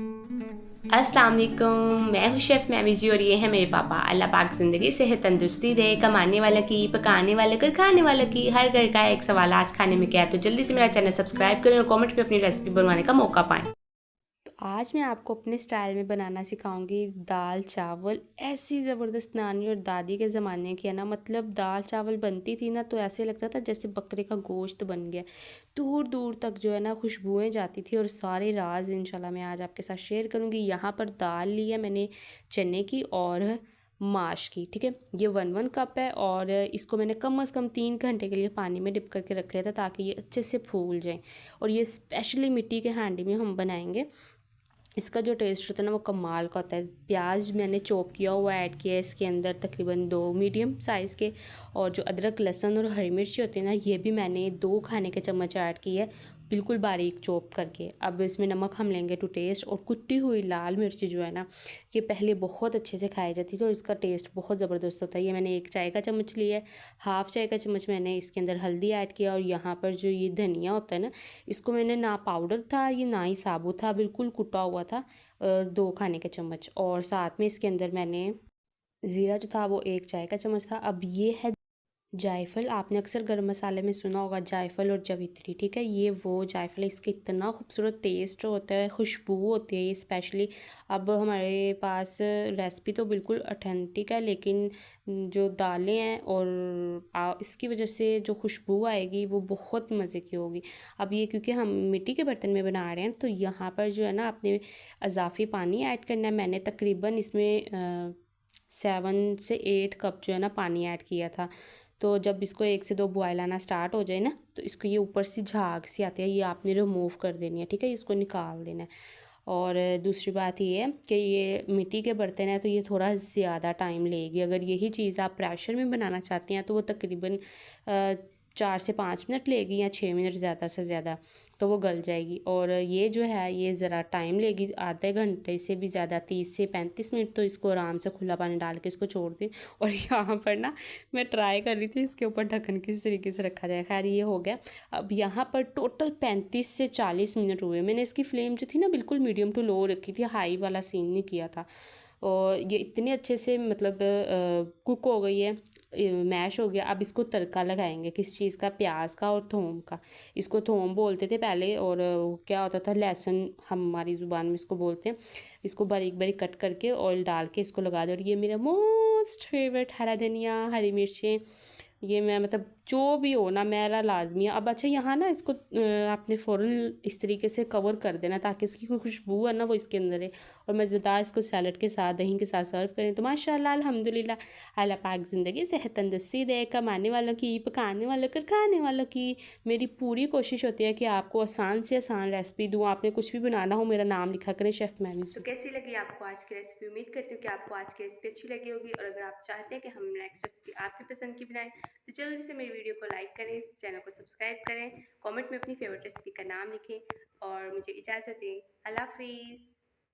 अस्सलाम वालेकुम। मैं हूँ शेफ़ मैमी जी और ये है मेरे पापा। अल्लाह पाक ज़िंदगी सेहत तंदुरुस्ती दे। कमाने वाला की, पकाने वाला की, खाने वाला की। हर घर का एक सवाल, आज खाने में क्या है। तो जल्दी से मेरा चैनल सब्सक्राइब करें और कमेंट में अपनी रेसिपी बनवाने का मौका पाएँ। तो आज मैं आपको अपने स्टाइल में बनाना सिखाऊंगी दाल चावल। ऐसी ज़बरदस्त नानी और दादी के ज़माने की है ना, मतलब दाल चावल बनती थी ना तो ऐसे लगता था जैसे बकरे का गोश्त बन गया। दूर दूर तक जो है ना खुशबुएं जाती थी और सारे राज इंशाल्लाह मैं आज आपके साथ शेयर करूंगी। यहाँ पर दाल ली है मैंने चने की और माश की, ठीक है। ये 1 1 कप है और इसको मैंने कम से कम 3 घंटे के लिए पानी में डिप करके रख लिया था ताकि ये अच्छे से फूल जाएं। और ये स्पेशली मिट्टी के हांडी में हम बनाएंगे। इसका जो टेस्ट होता है ना वो कमाल का होता है। प्याज मैंने चॉप किया हुआ ऐड किया है इसके अंदर, तकरीबन 2 मीडियम साइज़ के। और जो अदरक लहसुन और हरी मिर्ची होती है ना, ये भी मैंने 2 खाने के चम्मच ऐड की है, बिल्कुल बारीक चॉप करके। अब इसमें नमक हम लेंगे टू टेस्ट। और कुटी हुई लाल मिर्ची जो है ना, ये पहले बहुत अच्छे से खाई जाती थी और इसका टेस्ट बहुत ज़बरदस्त होता है। ये मैंने 1 चाय का चम्मच लिया है। हाफ़ चाय का चम्मच मैंने इसके अंदर हल्दी ऐड किया। और यहाँ पर जो ये धनिया होता है ना, इसको मैंने ना पाउडर था ये ना ही साबुत था, बिल्कुल कुटा हुआ था। 2 खाने के चम्मच। और साथ में इसके अंदर मैंने ज़ीरा जो था वो 1 चाय का चम्मच था। अब ये है जायफल। आपने अक्सर गरम मसाले में सुना होगा जायफल और जावित्री, ठीक है। ये वो जायफल है, इसका इतना खूबसूरत टेस्ट होता है, खुशबू होती है ये स्पेशली। अब हमारे पास रेसिपी तो बिल्कुल ऑथेंटिक है, लेकिन जो दालें हैं और इसकी वजह से जो खुशबू आएगी वो बहुत मज़े की होगी। अब ये क्योंकि हम मिट्टी के बर्तन में बना रहे हैं तो यहाँ पर जो है ना आपने अजाफ़ी पानी ऐड करना है। मैंने तकरीबन इसमें 7 से 8 कप जो है ना पानी ऐड किया था। तो जब इसको 1 से 2 बॉयल आना स्टार्ट हो जाए ना, तो इसको ये ऊपर से झाग सी आती है, ये आपने रिमूव कर देनी है, ठीक है। इसको निकाल देना है। और दूसरी बात ये है कि ये मिट्टी के बर्तन है तो ये थोड़ा ज़्यादा टाइम लेगी। अगर यही चीज़ आप प्रेशर में बनाना चाहती हैं तो वो तकरीबन 4 से 5 मिनट लेगी या 6 मिनट ज़्यादा से ज़्यादा, तो वो गल जाएगी। और ये जो है ये ज़रा टाइम लेगी, आधे घंटे से भी ज़्यादा, 30 से 35 मिनट तो इसको आराम से खुला पानी डाल के इसको छोड़ दें। और यहाँ पर ना मैं ट्राई कर रही थी इसके ऊपर ढक्कन किस तरीके से रखा जाए। खैर ये हो गया। अब यहाँ पर टोटल 35 से 40 मिनट हुए। मैंने इसकी फ्लेम जो थी ना बिल्कुल मीडियम टू लो रखी थी, हाई वाला सीन नहीं किया था। और ये इतने अच्छे से मतलब कुक हो गई है, मैश हो गया। अब इसको तड़का लगाएंगे, किस चीज़ का, प्याज का और थोम का। इसको थोम बोलते थे पहले, और क्या होता था लहसुन हमारी ज़ुबान में इसको बोलते हैं। इसको बारीक बारीक कट करके ऑयल डाल के इसको लगा दो। और ये मेरा मोस्ट फेवरेट हरा धनिया, हरी मिर्चें, ये मैं मतलब जो भी हो ना मेरा लाजमी है। अब अच्छा यहाँ ना इसको आपने फ़ौरन इस तरीके से कवर कर देना ताकि इसकी कोई खुशबू है ना वो इसके अंदर है। और मज़ेदार इसको सैलड के साथ, दही के साथ सर्व करें तो माशाल्लाह अल्हम्दुलिल्लाह। अल्लाह पाक ज़िंदगी सेहत तंदुरुस्ती दे। कमाने वालों की, पकाने वालों की, खाने वालों की। मेरी पूरी कोशिश होती है कि आपको आसान से आसान रेसिपी दूँ। आपने कुछ भी बनाना हो मेरा नाम लिखा करें शेफ़ मैमी। तो कैसी लगी आपको आज की रेसिपी? उम्मीद करती हूँ कि आपको आज की रेसिपी अच्छी लगी होगी। और अगर आप चाहते हैं कि हम नेक्स्ट रेसिपी आपकी पसंद की बनाएं तो जल्दी से मेरी वीडियो को लाइक करें, इस चैनल को सब्सक्राइब करें, कमेंट में अपनी फेवरेट रेसिपी का नाम लिखें और मुझे इजाज़त दें। अल्लाह हाफिज़।